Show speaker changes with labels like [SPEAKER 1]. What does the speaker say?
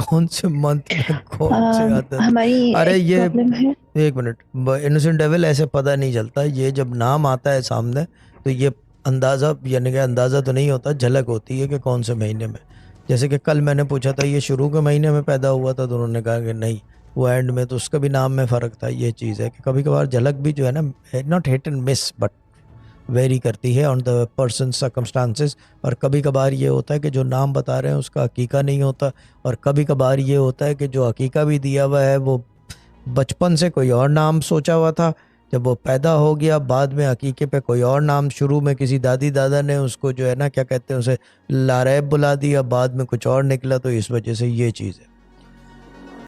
[SPEAKER 1] कौन से मंथ में कौन से आदत।
[SPEAKER 2] हमारी
[SPEAKER 1] अरे
[SPEAKER 2] एक
[SPEAKER 1] ये
[SPEAKER 2] प्रॉब्लम है।
[SPEAKER 1] एक मिनट, इनोसेंट डेविल ऐसे पता नहीं चलता, ये जब नाम आता है सामने तो ये अंदाजा, यानी कि अंदाजा तो नहीं होता, झलक होती है कि कौन से महीने में। जैसे कि कल मैंने पूछा था ये शुरू के महीने में पैदा हुआ था, तो उन्होंने कहा कि नहीं, वो एंड में, तो उसका भी नाम में फर्क था। ये चीज़ है कि कभी कभार झलक भी जो है ना, not hit and miss but very करती है ऑन द पर्सन सर्कमस्टांसेस। और कभी कभार ये होता है कि जो नाम बता रहे हैं उसका हकीका नहीं होता, और कभी कभार ये होता है कि जो हकीका भी दिया हुआ है वो बचपन से कोई और नाम सोचा हुआ था, जब वो पैदा हो गया बाद में हकीके पे कोई और नाम, शुरू में किसी दादी दादा ने उसको जो है ना क्या कहते हैं उसे लारैब बुला दिया, बाद में कुछ और निकला, तो इस वजह से ये चीज़ है।